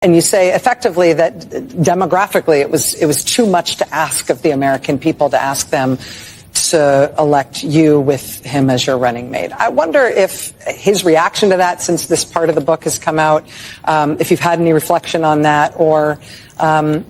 And you say effectively that demographically it was too much to ask of the American people to ask them to elect you with him as your running mate. I wonder if his reaction to that, since this part of the book has come out, if you've had any reflection on that, or I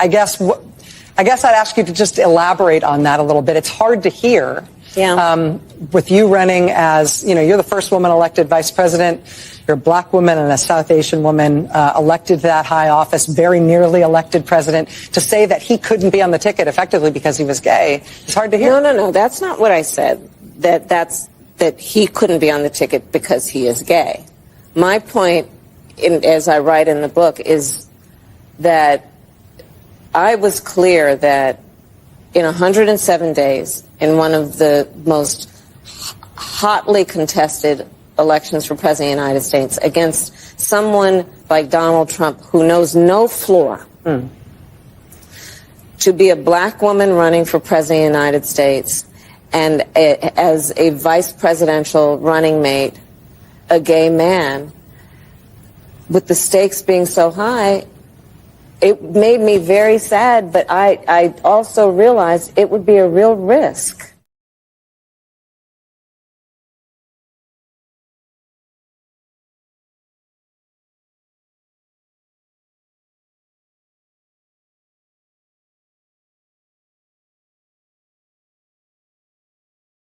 guess I'd ask you to just elaborate on that a little bit. It's hard to hear. Yeah. With you running as, you're the first woman elected vice president. You're a black woman and a South Asian woman elected to that high office, very nearly elected president. To say that he couldn't be on the ticket effectively because he was gay, it's hard to hear. No. That's not what I said. That he couldn't be on the ticket because he is gay. My point, as I write in the book, is that I was clear that in 107 days, in one of the most hotly contested elections for president of the United States, against someone like Donald Trump, who knows no floor, to be a black woman running for president of the United States and as a vice presidential running mate, a gay man, with the stakes being so high, it made me very sad, but I also realized it would be a real risk.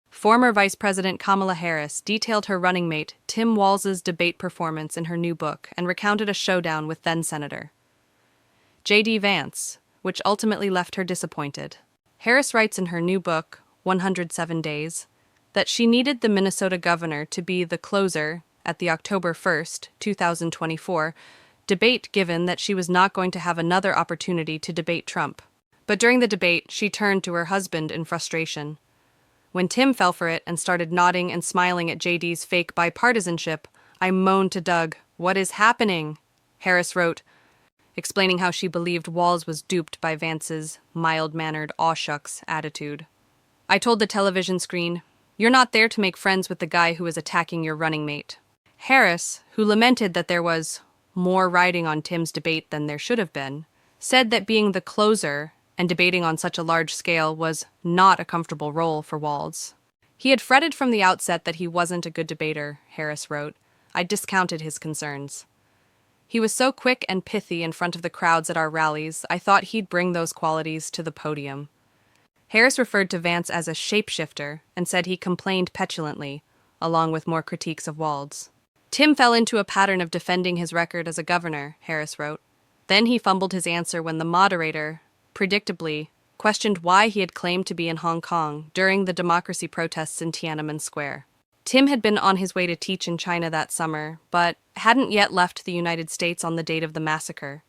Former Vice President Kamala Harris detailed her running mate Tim Walz's debate performance in her new book and recounted a showdown with then-Senator J.D. Vance, which ultimately left her disappointed. Harris writes in her new book, 107 Days, that she needed the Minnesota governor to be the closer at the October 1st, 2024, debate, given that she was not going to have another opportunity to debate Trump. But during the debate, she turned to her husband in frustration. When Tim fell for it and started nodding and smiling at JD's fake bipartisanship, I moaned to Doug, "What is happening?" Harris wrote, explaining how she believed Walz was duped by Vance's mild-mannered aw shucks attitude. I told the television screen, "You're not there to make friends with the guy who is attacking your running mate." Harris, who lamented that there was more riding on Tim's debate than there should have been, said that being the closer and debating on such a large scale was not a comfortable role for Walz. He had fretted from the outset that he wasn't a good debater, Harris wrote. I discounted his concerns. He was so quick and pithy in front of the crowds at our rallies, I thought he'd bring those qualities to the podium. Harris referred to Vance as a shapeshifter and said he complained petulantly, along with more critiques of Walz. Tim fell into a pattern of defending his record as a governor, Harris wrote. Then he fumbled his answer when the moderator, predictably, questioned why he had claimed to be in Hong Kong during the democracy protests in Tiananmen Square. Tim had been on his way to teach in China that summer, but hadn't yet left the United States on the date of the massacre.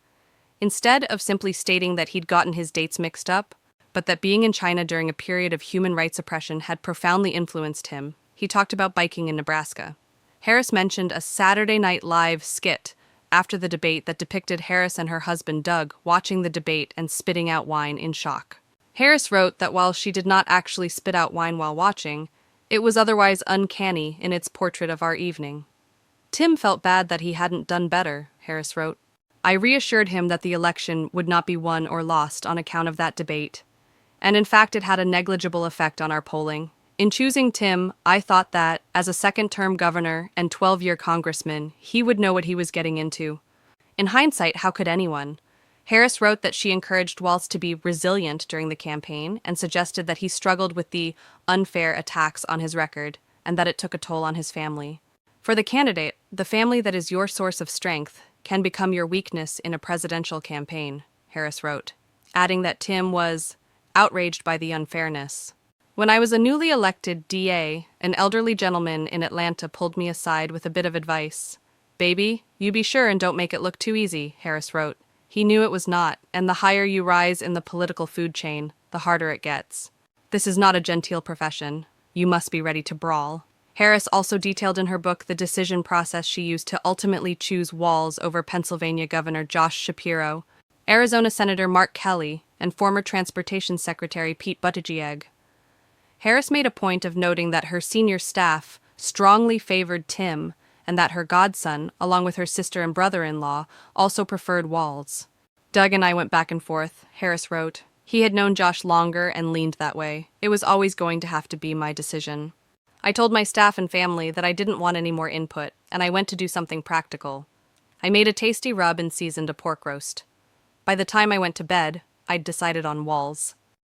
Instead of simply stating that he'd gotten his dates mixed up, but that being in China during a period of human rights oppression had profoundly influenced him, he talked about biking in Nebraska. Harris mentioned a Saturday Night Live skit after the debate that depicted Harris and her husband Doug watching the debate and spitting out wine in shock. Harris wrote that while she did not actually spit out wine while watching, it was otherwise uncanny in its portrait of our evening. Tim felt bad that he hadn't done better, Harris wrote. I reassured him that the election would not be won or lost on account of that debate, and in fact it had a negligible effect on our polling. In choosing Tim, I thought that, as a second-term governor and 12-year congressman, he would know what he was getting into. In hindsight, how could anyone? Harris wrote that she encouraged Walz to be resilient during the campaign and suggested that he struggled with the unfair attacks on his record and that it took a toll on his family. For the candidate, the family that is your source of strength can become your weakness in a presidential campaign, Harris wrote, adding that Tim was outraged by the unfairness. When I was a newly elected DA, an elderly gentleman in Atlanta pulled me aside with a bit of advice. Baby, you be sure and don't make it look too easy, Harris wrote. He knew it was not, and the higher you rise in the political food chain, the harder it gets. This is not a genteel profession. You must be ready to brawl. Harris also detailed in her book the decision process she used to ultimately choose Walz over Pennsylvania Governor Josh Shapiro, Arizona Senator Mark Kelly, and former Transportation Secretary Pete Buttigieg. Harris made a point of noting that her senior staff strongly favored Tim and that her godson, along with her sister and brother-in-law, also preferred Walz. Doug and I went back and forth, Harris wrote. He had known Josh longer and leaned that way. It was always going to have to be my decision. I told my staff and family that I didn't want any more input, and I went to do something practical. I made a tasty rub and seasoned a pork roast. By the time I went to bed, I'd decided on Walz.